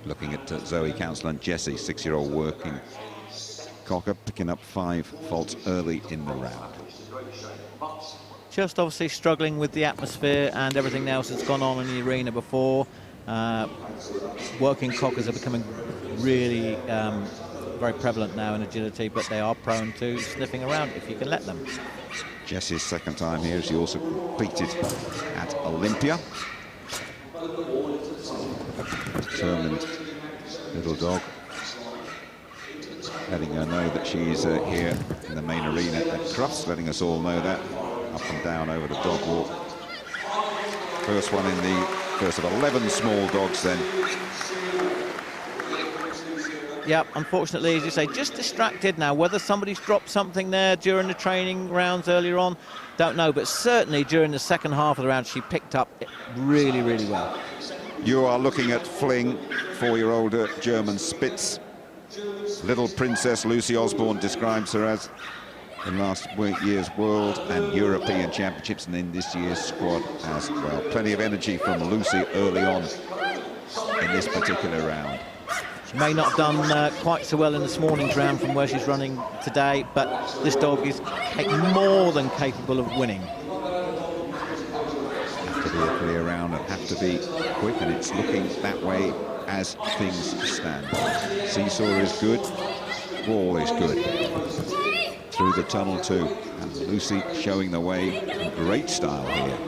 Looking at Zoe, Council and Jessie, 6-year-old working cocker, picking up 5 faults early in the round. Just obviously struggling with the atmosphere and everything else that's gone on in the arena before. Working cockers are becoming really very prevalent now in agility, but they are prone to sniffing around if you can let them. Jessie's second time here. She also competed at Olympia. Determined little dog, letting her know that she's here in the main arena at Crufts, letting us all know that. Up and down over the dog walk. First one in the first of 11 small dogs then. Yeah, unfortunately, as you say, just distracted now. Whether somebody's dropped something there during the training rounds earlier on, don't know. But certainly during the second half of the round, she picked up really, really well. You are looking at Fling, 4-year-old German Spitz. Little Princess Lucy Osborne describes her as in last year's World and European Championships, and in this year's squad as well. Plenty of energy from Lucy early on in this particular round. She may not have done quite so well in this morning's round from where she's running today, but this dog is more than capable of winning. Have to be a clear round and have to be quick, and it's looking that way as things stand. Seesaw is good, wall is good. Through the tunnel too, and Lucy showing the way in great style here.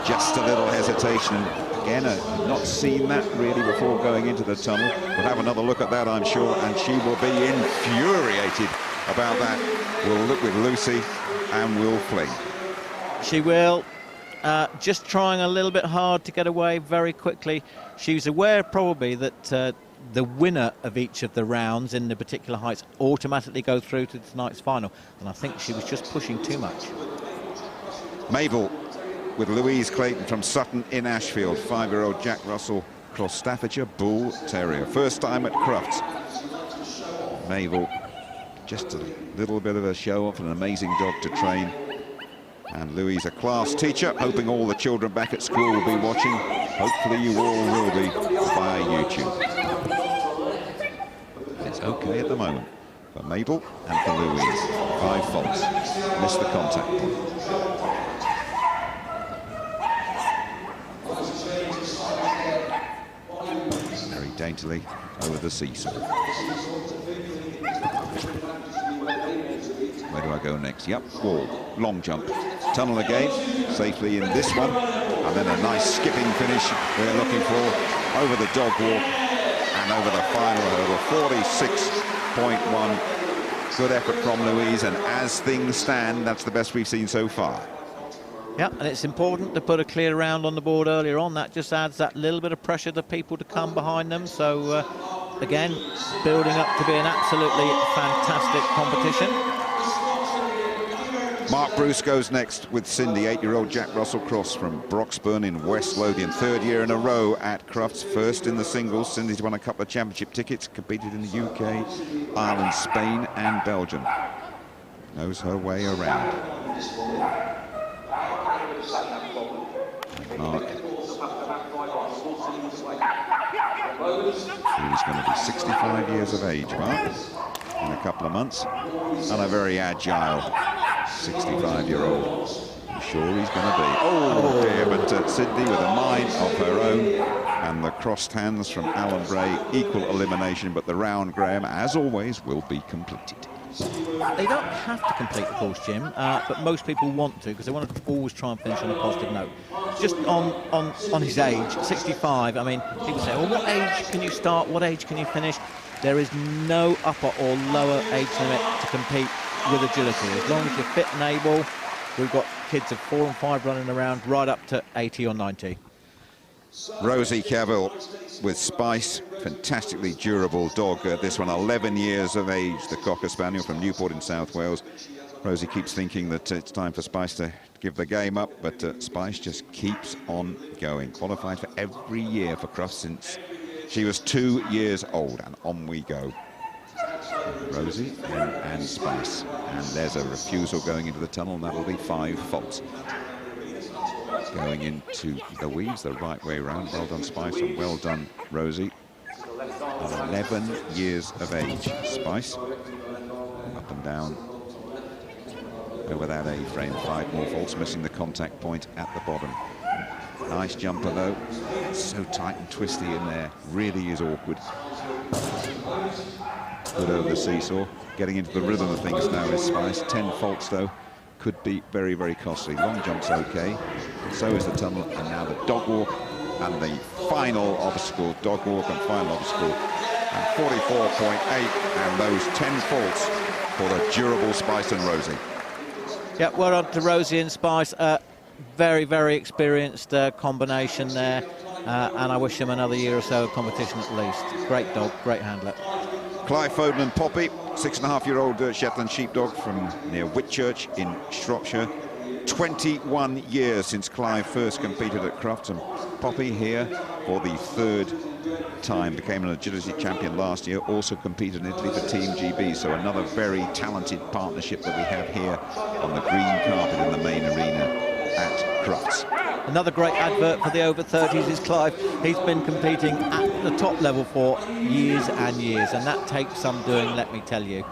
Just a little hesitation. Again, I've not seen that really before going into the tunnel. We'll have another look at that, I'm sure, and she will be infuriated about that. We'll look with Lucy and we'll Fling. She will. Just trying a little bit hard to get away very quickly. She's aware probably that the winner of each of the rounds in the particular heights automatically go through to tonight's final, and I think she was just pushing too much. Mabel with Louise Clayton from Sutton in Ashfield, 5-year-old Jack Russell Cross Staffordshire Bull Terrier, first time at Crufts. Mabel, just a little bit of a show off, an amazing dog to train. And Louise, a class teacher, hoping all the children back at school will be watching. Hopefully you all will be via YouTube. It's okay at the moment for Mabel and for Louise. 5 faults. Missed the contact point. Very daintily over the seesaw. Where do I go next? Yep, wall, long jump. Tunnel again, safely in this one. And then a nice skipping finish we're looking for over the dog walk and over the final hurdle. 46.1. Good effort from Louise, and as things stand, that's the best we've seen so far. Yeah, and it's important to put a clear round on the board earlier on. That just adds that little bit of pressure to people to come behind them. So, again, building up to be an absolutely fantastic competition. Mark Bruce goes next with Cindy, 8-year-old Jack Russell Cross from Broxburn in West Lothian. 3rd year in a row at Crufts, first in the singles. Cindy's won a couple of championship tickets, competed in the UK, Ireland, Spain and Belgium. Knows her way around. And Mark, he's going to be 65 years of age, Mark, in a couple of months, and a very agile 65-year-old. I'm sure he's going to be. Oh dear, but Sydney with a mind of her own, and the crossed hands from Alan Bray, equal elimination, but the round, Graham, as always, will be completed. They don't have to complete the course, Jim, but most people want to, because they want to always try and finish on a positive note. Just on his age, 65, I mean, people say, well, what age can you start, what age can you finish? There is no upper or lower age limit to compete with agility. As long as you're fit and able, we've got kids of 4 and 5 running around right up to 80 or 90. Rosie Cavill with Spice, fantastically durable dog. This one 11 years of age, the Cocker Spaniel from Newport in South Wales. Rosie keeps thinking that it's time for Spice to give the game up, but Spice just keeps on going. Qualified for every year for Crufts since she was 2 years old, and on we go. Rosie and Spice, and there's a refusal going into the tunnel, and that'll be 5 faults. Going into the weeds the right way around. Well done, Spice, and well done, Rosie. 11 years of age. Spice, up and down over that A-frame, 5 more faults, missing the contact point at the bottom. Nice jumper though, so tight and twisty in there, really is awkward. Good over the seesaw, getting into the rhythm of things now is Spice. 10 faults though, could be very, very costly. Long jump's okay, so is the tunnel, and now the dog walk and the final obstacle, dog walk and final obstacle, and 44.8, and those 10 faults for the durable Spice and Rosie. Yeah, well on to Rosie and Spice. Very, very experienced combination there, and I wish them another year or so of competition at least. Great dog, great handler. Clive Foden and Poppy, 6.5-year-old Shetland sheepdog from near Whitchurch in Shropshire. 21 years since Clive first competed at Crufts, and Poppy here for the 3rd time, became an agility champion last year, also competed in Italy for Team GB, so another very talented partnership that we have here on the green carpet in the main arena at Crufts. Another great advert for the over 30s is Clive. He's been competing at the top level for years and years, and that takes some doing, let me tell you.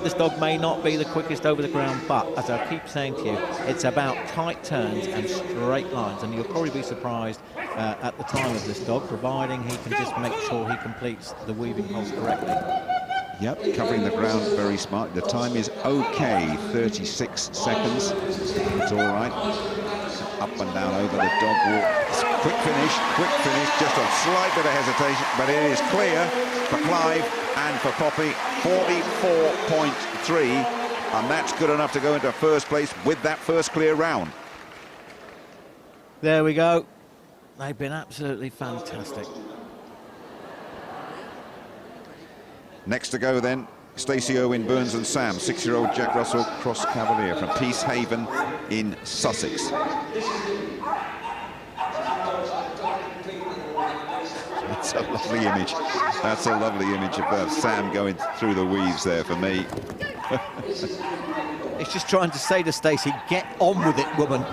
This dog may not be the quickest over the ground, but as I keep saying to you, it's about tight turns and straight lines, and you'll probably be surprised at the time of this dog, providing he can just make sure he completes the weaving pulse correctly. Yep, covering the ground very smart. The time is okay, 36 seconds. It's all right. Up and down over the dog walk. Quick finish, just a slight bit of hesitation, but it is clear for Clive and for Poppy. 44.3, and that's good enough to go into first place with that first clear round. There we go. They've been absolutely fantastic. Next to go then, Stacey Owen, Burns and Sam, 6-year-old Jack Russell Cross Cavalier from Peacehaven in Sussex. That's a lovely image. That's a lovely image of Sam going through the weaves there for me. It's just trying to say to Stacey, get on with it, woman.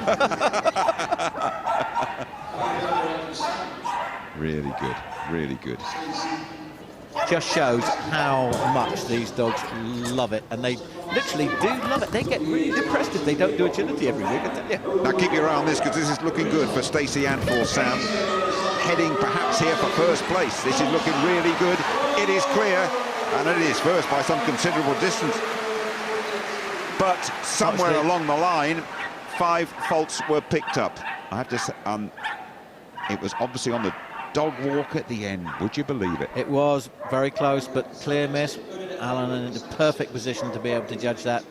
Really good, really good. Just shows how much these dogs love it, and they literally do love it. They get really depressed if they don't do agility every week, I tell you. Now keep your eye on this, because this is looking good for Stacey and for Sam. Heading perhaps here for first place. This is looking really good. It is clear, and it is first by some considerable distance. But somewhere along the line, 5 faults were picked up. I have to say, it was obviously on the dog walk at the end. Would you believe it? It was very close, but clear miss. Alan in the perfect position to be able to judge that.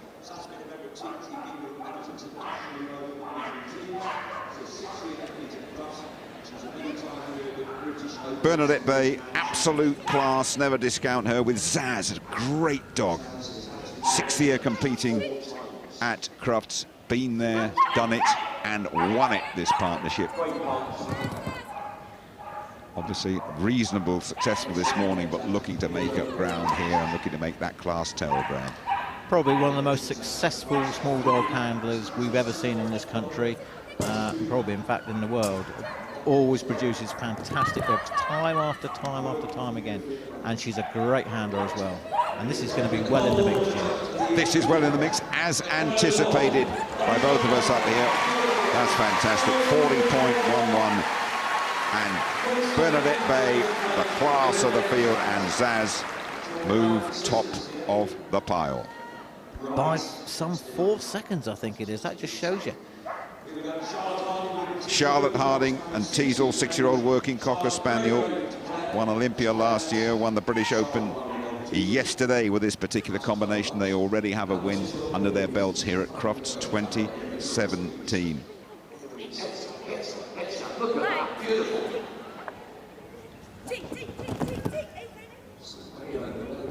Bernadette Bay, absolute class, never discount her, with Zaz, a great dog. 6th year competing at Crufts, been there, done it, and won it, this partnership. Obviously reasonable, successful this morning, but looking to make up ground here and looking to make that class tell ground. Probably one of the most successful small dog handlers we've ever seen in this country, probably in fact in the world. Always produces fantastic dogs time after time after time again, and she's a great handler as well. And this is going to be well in the mix, Jim. This is well in the mix, as anticipated by both of us up here. That's fantastic. 40.11, and Bernadette Bay, the class of the field, and Zaz move top of the pile by some 4 seconds, I think it is. That just shows you. Charlotte Harding and Teasel, 6-year-old working Cocker Spaniel, won Olympia last year, won the British Open yesterday with this particular combination. They already have a win under their belts here at Crufts 2017.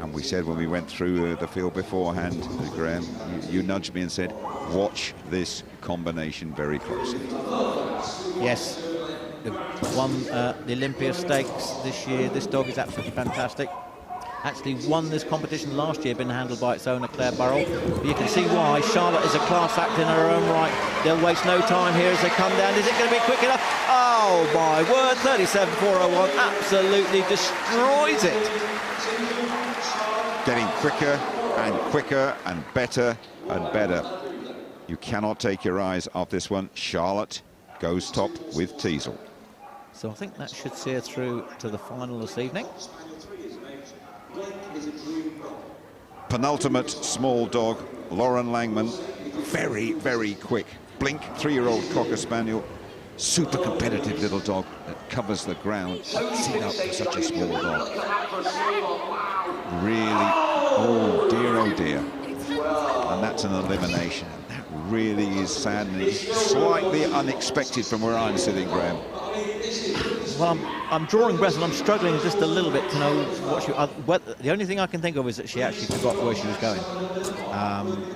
And we said when we went through the field beforehand, Graham, you nudged me and said, watch this combination very closely. Yes, won the Olympia Stakes this year. This dog is absolutely fantastic. actually won this competition last year, been handled by its owner, Claire Burrell. But you can see why. Charlotte is a class act in her own right. They'll waste no time here as they come down. Is it going to be quick enough? Oh, my word, 37.401 absolutely destroys it. Getting quicker and better and better. You cannot take your eyes off this one. Charlotte goes top with Teasel. So I think that should see her through to the final this evening. Penultimate small dog, Lauren Langman. Very, very quick. Blink, 3-year-old Cocker Spaniel. Super competitive little dog that covers the ground. See that for such a small dog. Really, oh dear. And that's an elimination. That really is sad and it's slightly unexpected from where I'm sitting, Graham. Well, I'm drawing breath and I'm struggling just a little bit to know what the only thing I can think of is that she actually forgot where she was going.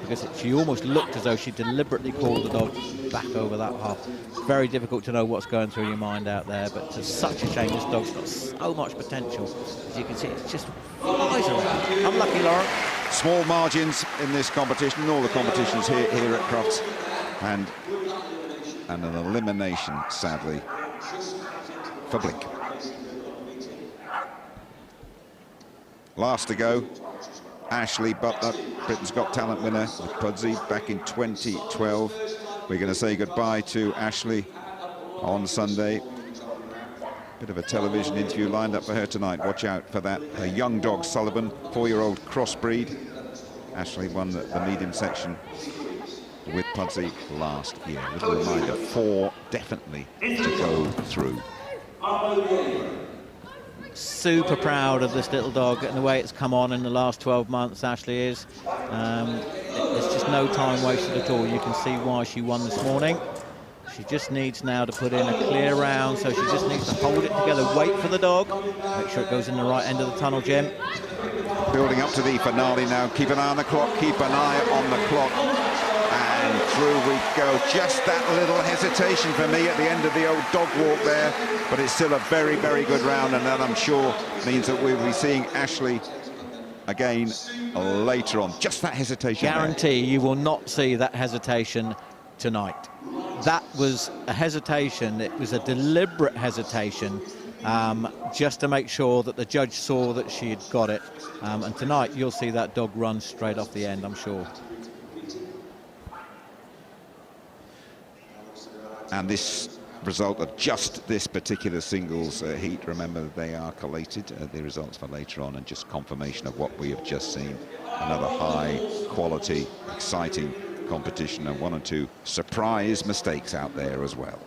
Because she almost looked as though she deliberately called the dog back over that half. Very difficult to know what's going through your mind out there, but it's such a shame. This dog's got so much potential. As you can see, it just flies around. Unlucky, Lauren. Small margins in this competition, in all the competitions here at Crufts, and an elimination, sadly, for Blink. Last to go, Ashley Butler, Britain's Got Talent winner with Pudsey back in 2012. We're going to say goodbye to Ashley on Sunday. Bit of a television interview lined up for her tonight. Watch out for that. Her young dog, Sullivan, 4-year-old crossbreed. Ashley won the medium section with Pudsey last year. A little reminder, 4 definitely to go through. Super proud of this little dog and the way it's come on in the last 12 months, Ashley is. There's just no time wasted at all. You can see why she won this morning. She just needs now to put in a clear round, so she just needs to hold it together, wait for the dog, make sure it goes in the right end of the tunnel, Jim. Building up to the finale now. Keep an eye on the clock, keep an eye on the clock. And through we go. Just that little hesitation for me at the end of the old dog walk there, but it's still a very, very good round, and that I'm sure means that we'll be seeing Ashley again later on. Just that hesitation. Guarantee you will not see that hesitation tonight. That was a hesitation. It was a deliberate hesitation, just to make sure that the judge saw that she had got it. And tonight you'll see that dog run straight off the end, I'm sure. And this result of just this particular singles heat, remember they are collated, the results for later on, and just confirmation of what we have just seen. Another high quality, exciting competition, and 1 or 2 surprise mistakes out there as well.